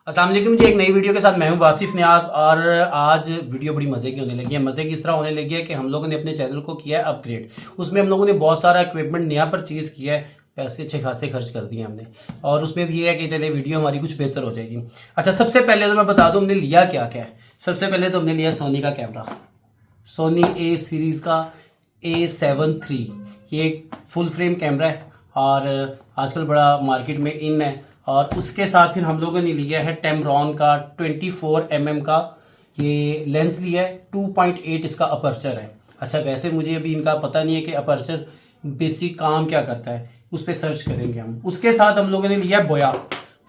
अस्सलाम वालेकुम जी, एक नई वीडियो के साथ मैं हूं बासिफ नियाज। और आज वीडियो बड़ी मज़े की होने लगी है। मज़े की इस तरह होने लगी है कि हम लोगों ने अपने चैनल को किया है अपग्रेड। उसमें हम लोगों ने बहुत सारा इक्विपमेंट नया परचेज़ किया है, पैसे अच्छे खासे खर्च कर दिए हमने। और उसमें भी ये है कि चले वीडियो हमारी कुछ बेहतर हो जाएगी। अच्छा, सबसे पहले तो मैं बता दूँ हमने लिया क्या क्या है। सबसे पहले तो हमने लिया सोनी का कैमरा, सोनी ए सीरीज़ का A7 III। ये एक फुल फ्रेम कैमरा है और आजकल बड़ा मार्केट में इन है। और उसके साथ फिर हम लोगों ने लिया है टेमरॉन का 24mm का ये लेंस लिया है। 2.8 इसका अपर्चर है। अच्छा, वैसे मुझे अभी इनका पता नहीं है कि अपर्चर बेसिक काम क्या करता है, उस पर सर्च करेंगे हम। उसके साथ हम लोगों ने लिया है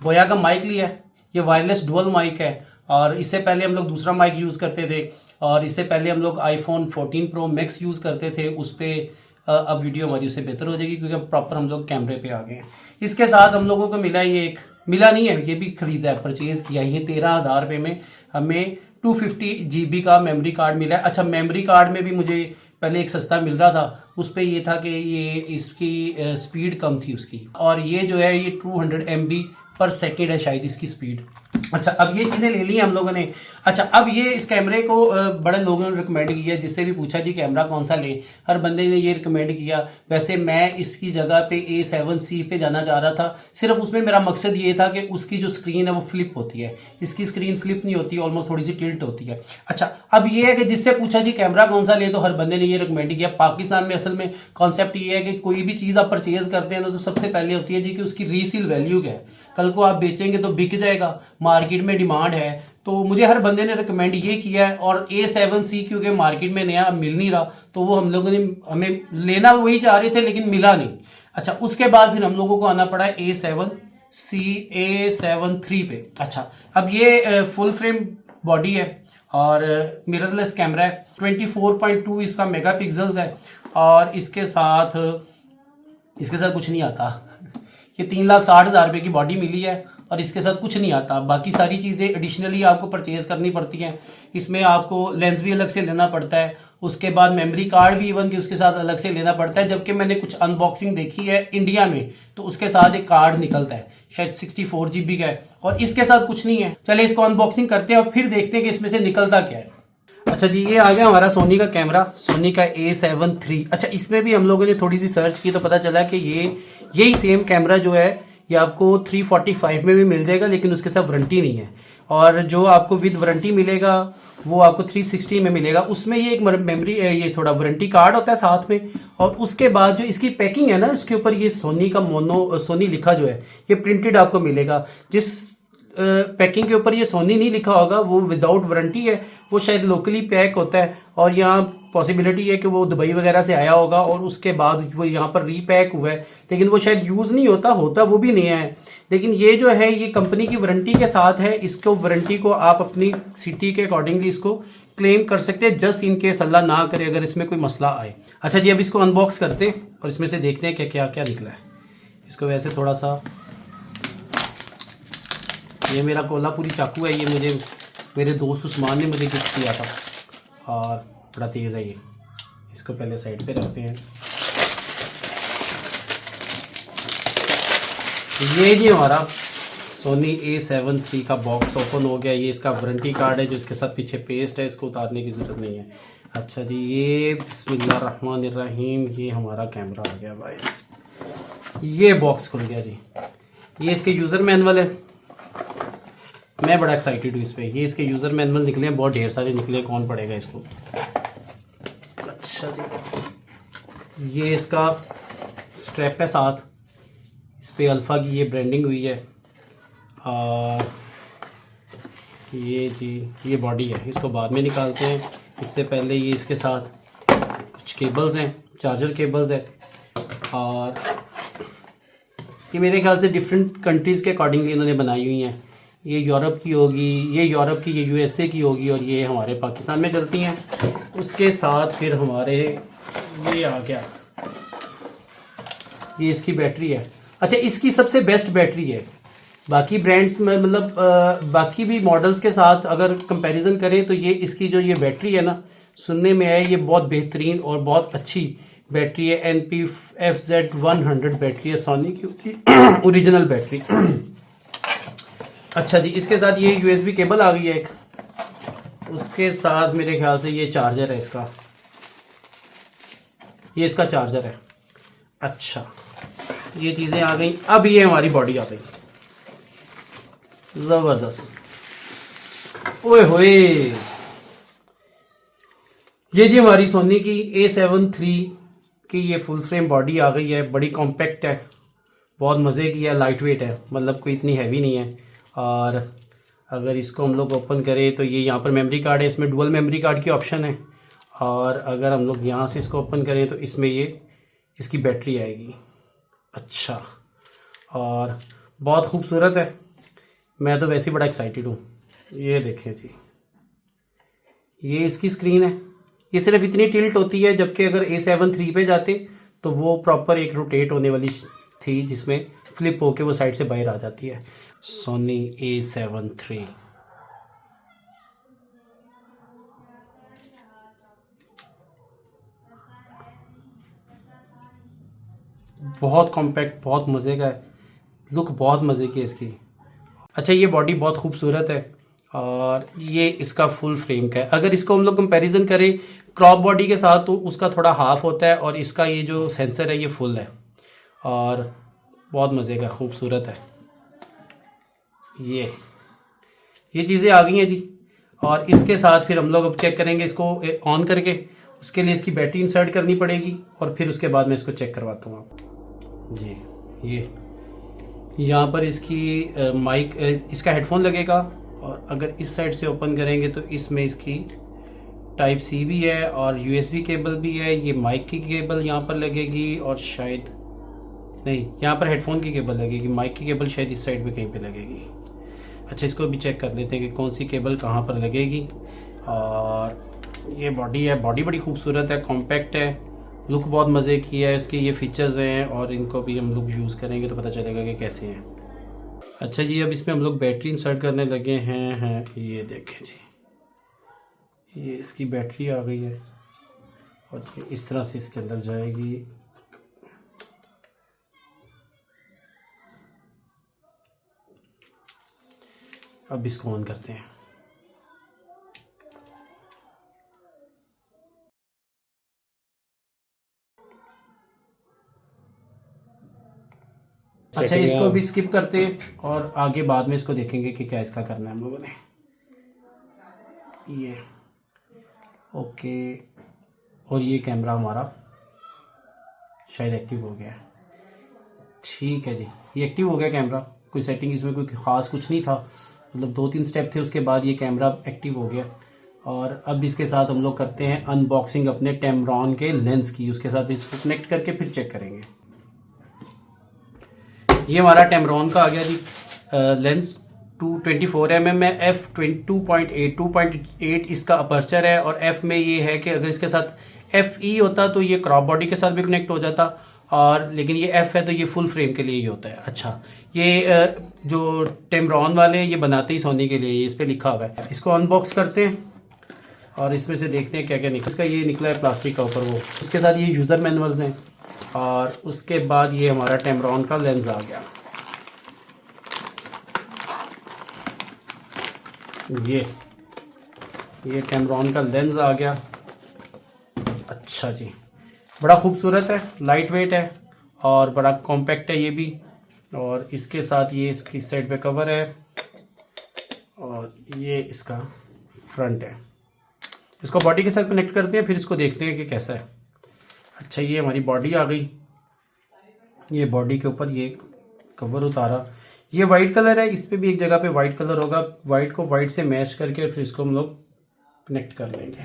बोया का माइक लिया है। ये वायरलेस डुअल माइक है और इससे पहले हम लोग दूसरा माइक यूज़ करते थे। और इससे पहले हम लोग iPhone 14 Pro Max यूज़ करते थे, उस पर अब वीडियो हमारी उससे बेहतर हो जाएगी क्योंकि अब प्रॉपर हम लोग कैमरे पे आ गए हैं। इसके साथ हम लोगों को मिला ये एक, मिला नहीं है, ये भी खरीदा है, परचेज किया है। ये 13,000 रुपये में हमें 250 GB का मेमोरी कार्ड मिला है। अच्छा, मेमोरी कार्ड में भी मुझे पहले एक सस्ता मिल रहा था, उस पर ये था कि ये इसकी स्पीड कम थी उसकी। और ये जो है ये 200 MB पर सेकेंड है शायद इसकी स्पीड। अच्छा, अब ये चीज़ें ले ली हम लोगों ने। अच्छा, अब ये इस कैमरे को बड़े लोगों ने रिकमेंड किया, जिससे भी पूछा जी कैमरा कौन सा ले, हर बंदे ने ये रिकमेंड किया। वैसे मैं इसकी जगह पे A7C पे जाना चाह रहा था। सिर्फ उसमें मेरा मकसद ये था कि उसकी जो स्क्रीन है वो फ्लिप होती है, इसकी स्क्रीन फ्लिप नहीं होती, ऑलमोस्ट थोड़ी सी टिल्ट होती है। अच्छा, अब ये है कि जिससे पूछा जी कैमरा कौन सा ले, तो हर बंदे ने ये रिकमेंड किया। पाकिस्तान में असल में कॉन्सेप्ट ये है कि कोई भी चीज़ आप परचेज करते हैं तो सबसे पहले होती है जी कि उसकी रीसेल वैल्यू क्या है। कल को आप बेचेंगे तो बिक जाएगा, मार्केट में डिमांड है। तो मुझे हर बंदे ने रिकमेंड ये किया है। और A7C क्योंकि मार्केट में नया मिल नहीं रहा, तो वो हम लोगों ने, हमें लेना वही चाह रहे थे लेकिन मिला नहीं। अच्छा, उसके बाद फिर हम लोगों को आना पड़ा A7C A7 III पे। अच्छा, अब ये फुल फ्रेम बॉडी है और मिररलेस कैमरा है। 24.2 इसका मेगापिक्सल्स है और इसके साथ कुछ नहीं आता। ये 3,60,000 रुपये की बॉडी मिली है और इसके साथ कुछ नहीं आता। बाकी सारी चीज़ें एडिशनली आपको परचेज करनी पड़ती हैं। इसमें आपको लेंस भी अलग से लेना पड़ता है, उसके बाद मेमोरी कार्ड भी इवन कि उसके साथ अलग से लेना पड़ता है। जबकि मैंने कुछ अनबॉक्सिंग देखी है इंडिया में, तो उसके साथ एक कार्ड निकलता है, शायद 64 GB का है और इसके साथ कुछ नहीं है। चले इसको अनबॉक्सिंग करते हैं और फिर देखते हैं कि इसमें से निकलता क्या है। अच्छा जी, ये आ गया हमारा सोनी का कैमरा, सोनी का A7 III। अच्छा, इसमें भी हम लोगों ने थोड़ी सी सर्च की तो पता चला कि यही सेम कैमरा जो है ये आपको 345 में भी मिल जाएगा, लेकिन उसके साथ वारंटी नहीं है। और जो आपको विद वारंटी मिलेगा वो आपको 360 में मिलेगा। उसमें ये एक मेमोरी, ये थोड़ा वारंटी कार्ड होता है साथ में। और उसके बाद जो इसकी पैकिंग है ना, इसके ऊपर ये सोनी का सोनी लिखा जो है ये प्रिंटेड आपको मिलेगा। जिस पैकिंग के ऊपर ये सोनी नहीं लिखा होगा वो विदाउट वारंटी है, वो शायद लोकली पैक होता है। और यहाँ पॉसिबिलिटी है कि वो दुबई वगैरह से आया होगा और उसके बाद वो यहाँ पर रीपैक हुआ है, लेकिन वो शायद यूज़ नहीं होता वो भी नहीं है। लेकिन ये जो है ये कंपनी की वारंटी के साथ है। इसको वारंटी को आप अपनी सिटी के अकॉर्डिंगली इसको क्लेम कर सकते हैं, जस्ट इन केस अल्लाह ना करे अगर इसमें कोई मसला आए। अच्छा जी, अब इसको अनबॉक्स करते हैं और इसमें से देखते हैं कि क्या क्या निकला है। इसको वैसे थोड़ा सा, ये मेरा कोल्हापुरी चाकू है, ये मुझे मेरे दोस्त उस्मान ने मुझे गिफ्ट किया था और बड़ा तेज़ है ये। इसको पहले साइड पे रखते हैं। ये जी हमारा सोनी A7 III का बॉक्स ओपन हो गया। ये इसका वारंटी कार्ड है जो इसके साथ पीछे पेस्ट है, इसको उतारने की ज़रूरत नहीं है। अच्छा जी, ये बिस्मिल्लाहिर्रहमानिर्रहीम, ये हमारा कैमरा आ गया भाई। ये बॉक्स खुल गया जी। ये इसके यूज़र मैनुअल है, मैं बड़ा एक्साइटेड हूँ इस पर। ये इसके यूज़र मैनुअल निकले हैं, बहुत ढेर सारे निकले, कौन पढ़ेगा इसको। अच्छा जी, ये इसका स्ट्रैप है साथ, इस पर अल्फ़ा की ये ब्रांडिंग हुई है। और ये जी ये बॉडी है, इसको बाद में निकालते हैं। इससे पहले ये इसके साथ कुछ केबल्स हैं, चार्जर केबल्स है। और ये मेरे ख्याल से डिफरेंट कंट्रीज़ के अकॉर्डिंगली इन्होंने बनाई हुई हैं। ये यूरोप की होगी, ये यूरोप की, ये USA की होगी और ये हमारे पाकिस्तान में चलती हैं। उसके साथ फिर हमारे ये आ गया, ये इसकी बैटरी है। अच्छा, इसकी सबसे बेस्ट बैटरी है। बाकी ब्रांड्स में मतलब बाकी भी मॉडल्स के साथ अगर कंपैरिजन करें तो ये इसकी जो ये बैटरी है ना, सुनने में है ये बहुत बेहतरीन और बहुत अच्छी बैटरी है। NP-FZ100 बैटरी है सोनी की ओरिजिनल बैटरी। अच्छा जी, इसके साथ ये USB केबल आ गई है एक, उसके साथ मेरे ख्याल से ये चार्जर है इसका, ये इसका चार्जर है। अच्छा, ये चीज़ें आ गई। अब ये हमारी बॉडी आ गई, ज़बरदस्त। ओए होए, ये जी हमारी सोनी की A7 III की ये फुल फ्रेम बॉडी आ गई है। बड़ी कॉम्पैक्ट है, बहुत मज़े की है, लाइट वेट है, मतलब कोई इतनी हैवी नहीं है। और अगर इसको हम लोग ओपन करें तो ये यहाँ पर मेमोरी कार्ड है, इसमें डुअल मेमोरी कार्ड की ऑप्शन है। और अगर हम लोग यहाँ से इसको ओपन करें तो इसमें ये इसकी बैटरी आएगी। अच्छा, और बहुत खूबसूरत है, मैं तो वैसे ही बड़ा एक्साइटेड हूँ। ये देखें जी, ये इसकी स्क्रीन है। ये सिर्फ इतनी टिल्ट होती है, जबकि अगर A7 III पे जाते तो वो प्रॉपर एक रोटेट होने वाली थी, जिसमें फ्लिप होके वो साइड से बाहर आ जाती है। Soni A7 III। बहुत कॉम्पैक्ट, बहुत मज़े का है, लुक बहुत मज़े की है इसकी। अच्छा, ये बॉडी बहुत खूबसूरत है और ये इसका फुल फ्रेम का है। अगर इसको हम लोग कंपैरिजन करें क्रॉप बॉडी के साथ तो उसका थोड़ा हाफ होता है, और इसका ये जो सेंसर है ये फुल है, और बहुत मज़े का खूबसूरत है। ये चीज़ें आ गई हैं जी। और इसके साथ फिर हम लोग अब चेक करेंगे इसको ऑन करके। उसके लिए इसकी बैटरी इंसर्ट करनी पड़ेगी, और फिर उसके बाद मैं इसको चेक करवाता हूँ आपको जी। ये यहाँ पर इसकी माइक, इसका हेडफोन लगेगा, और अगर इस साइड से ओपन करेंगे तो इसमें इसकी टाइप C भी है और USB केबल भी है। ये माइक की केबल यहाँ पर लगेगी, और शायद नहीं, यहाँ पर हेडफोन की केबल लगेगी, माइक की केबल शायद इस साइड पे कहीं पे लगेगी। अच्छा, इसको भी चेक कर लेते हैं कि कौन सी केबल कहाँ पर लगेगी। और ये बॉडी है, बॉडी बड़ी खूबसूरत है, कॉम्पैक्ट है, लुक बहुत मज़े की है। इसके ये फीचर्स हैं, और इनको भी हम लोग यूज़ करेंगे तो पता चलेगा कि कैसे हैं। अच्छा जी, अब इसमें हम लोग बैटरी इंसर्ट करने लगे हैं। ये देखें जी, ये इसकी बैटरी आ गई है, और ये इस तरह से इसके अंदर जाएगी। अब इसको ऑन करते हैं। अच्छा, इसको भी स्किप करते हैं और आगे बाद में इसको देखेंगे कि क्या इसका करना है हम लोगों ने। ये ओके, और ये कैमरा हमारा शायद एक्टिव हो गया है। ठीक है जी, ये एक्टिव हो गया कैमरा। कोई सेटिंग इसमें कोई ख़ास कुछ नहीं था, मतलब 2-3 स्टेप थे, उसके बाद ये कैमरा एक्टिव हो गया। और अब इसके साथ हम लोग करते हैं अनबॉक्सिंग अपने टेमरॉन के लेंस की। उसके साथ इसको कनेक्ट करके फिर चेक करेंगे। ये हमारा टेमरॉन का आ गया जी लेंस। 224 mm है, f2.8 इसका अपर्चर है, और f में ये है कि अगर इसके साथ FE होता तो ये क्रॉप बॉडी के साथ भी कनेक्ट हो जाता, और लेकिन ये f है तो ये फुल फ्रेम के लिए ही होता है। अच्छा, ये जो टेमरॉन वाले ये बनाते ही सोनी के लिए, ये इस पर लिखा हुआ है। इसको अनबॉक्स करते हैं और इसमें से देखते हैं क्या क्या निकला। इसका ये निकला है प्लास्टिक का ऊपर, वो उसके साथ ये यूज़र मैनुअल्स हैं, और उसके बाद ये हमारा टेमरॉन का लेंस आ गया। ये टेमरॉन का लेंस आ गया। अच्छा जी, बड़ा खूबसूरत है, लाइट वेट है, और बड़ा कॉम्पैक्ट है ये भी। और इसके साथ ये इसकी साइड पे कवर है, और ये इसका फ्रंट है। इसको बॉडी के साथ कनेक्ट करते हैं, फिर इसको देखते हैं कि कैसा है। अच्छा, ये हमारी बॉडी आ गई। ये बॉडी के ऊपर ये कवर उतारा, ये वाइट कलर है, इस पे भी एक जगह पे वाइट कलर होगा। वाइट को वाइट से मैच करके फिर इसको हम लोग कनेक्ट कर लेंगे।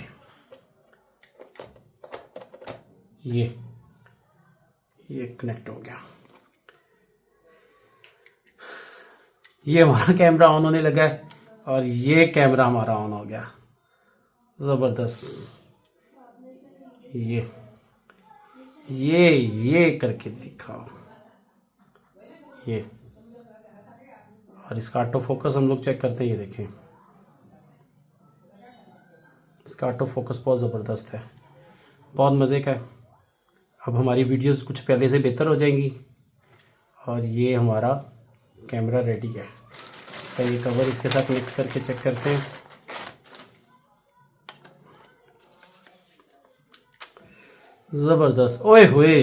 ये कनेक्ट हो गया। ये हमारा कैमरा ऑन होने लगा है, और ये कैमरा हमारा ऑन हो गया। ज़बरदस्त। ये करके दिखाओ। ये, और इसका ऑटो फोकस हम लोग चेक करते हैं। ये देखें, इसका ऑटो फोकस बहुत ज़बरदस्त है, बहुत मज़े का है। अब हमारी वीडियोस कुछ पहले से बेहतर हो जाएंगी, और ये हमारा कैमरा रेडी है। इसका ये कवर इसके साथ कनेक्ट करके चेक करते हैं। जबरदस्त, ओए हुए,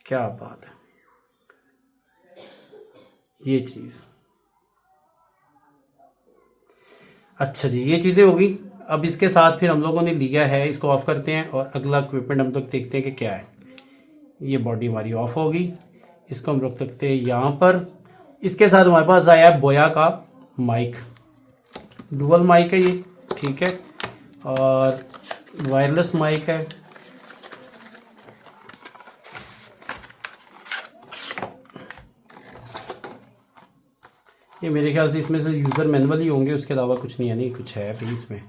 क्या बात है। ये चीज, अच्छा जी, ये चीजें होगी। अब इसके साथ फिर हम लोगों ने लिया है, इसको ऑफ करते हैं और अगला इक्विपमेंट हम लोग देखते हैं कि क्या है। ये बॉडी हमारी ऑफ होगी, इसको हम रख सकते हैं यहाँ पर। इसके साथ हमारे पास आया है बोया का माइक, डुअल माइक है ये, ठीक है, और वायरलेस माइक है। ये मेरे ख्याल से इसमें से यूज़र मैनुअल ही होंगे, उसके अलावा कुछ नहीं है, नहीं कुछ है फिर इसमें।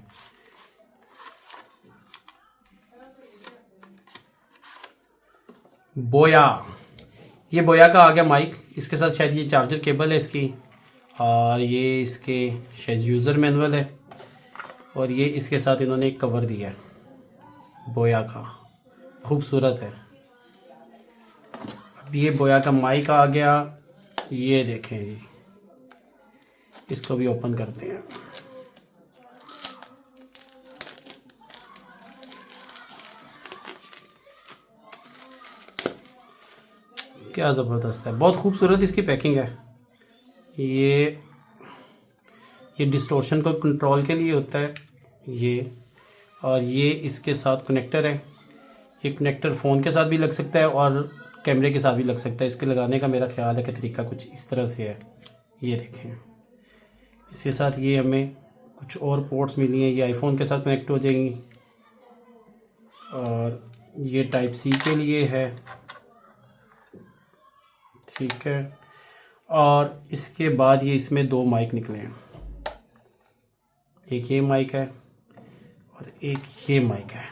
बोया, ये बोया का आ गया माइक। इसके साथ शायद ये चार्जर केबल है इसकी, और ये इसके शायद यूज़र मैनुअल है, और ये इसके साथ इन्होंने एक कवर दिया है बोया का, खूबसूरत है। अब ये बोया का माइक आ गया, ये देखें जी, इसको भी ओपन करते हैं। क्या ज़बरदस्त है, बहुत खूबसूरत इसकी पैकिंग है। ये डिस्टोर्शन को कंट्रोल के लिए होता है ये, और ये इसके साथ कनेक्टर है। ये कनेक्टर फ़ोन के साथ भी लग सकता है और कैमरे के साथ भी लग सकता है। इसके लगाने का मेरा ख्याल है कि तरीका कुछ इस तरह से है, ये देखें। इसके साथ ये हमें कुछ और पोर्ट्स मिली हैं, ये आईफोन के साथ कनेक्ट हो जाएंगी, और ये टाइप सी के लिए है, ठीक है। और इसके बाद ये इसमें दो माइक निकले हैं, एक ये माइक है और एक ये माइक है,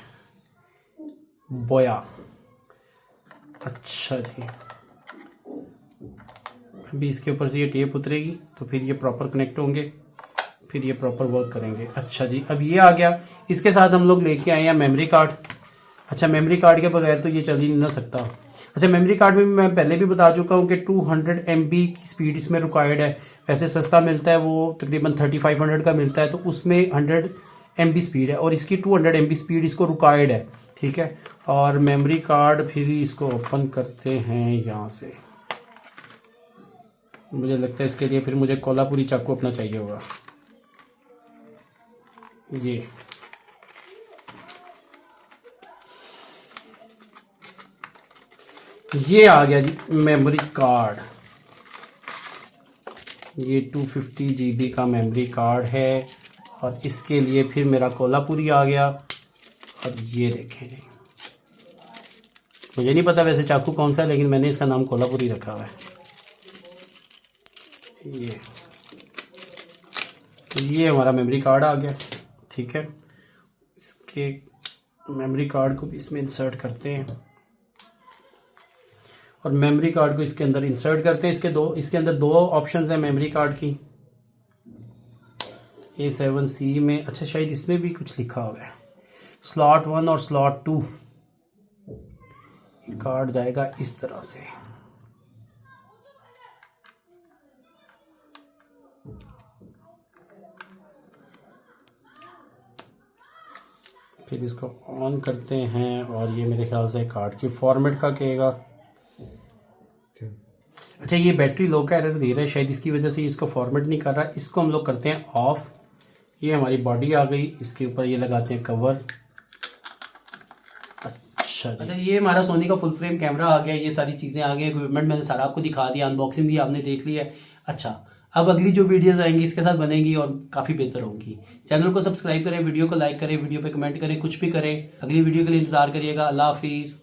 बोया। अच्छा जी, अभी इसके ऊपर से ये टेप उतरेगी तो फिर ये प्रॉपर कनेक्ट होंगे, फिर ये प्रॉपर वर्क करेंगे। अच्छा जी, अब ये आ गया। इसके साथ हम लोग लेके आए हैं मेमोरी कार्ड। अच्छा, मेमोरी कार्ड के बगैर तो ये चल ही नहीं सकता। अच्छा, मेमोरी कार्ड में मैं पहले भी बता चुका हूँ कि 200 MB की स्पीड इसमें रिक्वायर्ड है। वैसे सस्ता मिलता है, वो तकरीबन 3500 का मिलता है, तो उसमें 100 MB स्पीड है, और इसकी 200 MB स्पीड इसको रिक्वायर्ड है, ठीक है। और मेमोरी कार्ड फिर इसको ओपन करते हैं यहाँ से। मुझे लगता है इसके लिए फिर मुझे कोल्हापुरी चाकू अपना चाहिए होगा। ये आ गया जी मेमोरी कार्ड। ये 250 GB का मेमोरी कार्ड है, और इसके लिए फिर मेरा कोल्हापुरी आ गया। और ये देखें जी, मुझे नहीं पता वैसे चाकू कौन सा है, लेकिन मैंने इसका नाम कोल्हापुरी रखा हुआ है। ये हमारा मेमोरी कार्ड आ गया, ठीक है। इसके मेमोरी कार्ड को भी इसमें इंसर्ट करते हैं, और मेमोरी कार्ड को इसके अंदर इंसर्ट करते हैं। इसके अंदर दो ऑप्शंस हैं मेमोरी कार्ड की, A7C में। अच्छा, शायद इसमें भी कुछ लिखा हुआ है, स्लॉट 1 और स्लॉट 2। कार्ड जाएगा इस तरह से, फिर इसको ऑन करते हैं, और ये मेरे ख्याल से कार्ड की फॉर्मेट का कहेगा। अच्छा, ये बैटरी लो का एरर दे रहा है, शायद इसकी वजह से इसको फॉर्मेट नहीं कर रहा। इसको हम लोग करते हैं ऑफ। ये हमारी बॉडी आ गई, इसके ऊपर ये लगाते हैं कवर। अच्छा, ये हमारा सोनी का फुल फ्रेम कैमरा आ गया, ये सारी चीज़ें आ गई, इक्विपमेंट मैंने सारा आपको दिखा दिया, अनबॉक्सिंग भी आपने देख ली है। अच्छा, अब अगली जो वीडियोस आएंगी इसके साथ बनेंगी और काफ़ी बेहतर होंगी। चैनल को सब्सक्राइब करें, वीडियो को लाइक करें, वीडियो पे कमेंट करें, कुछ भी करें। अगली वीडियो के लिए इंतजार करिएगा। अल्लाह हाफिज़।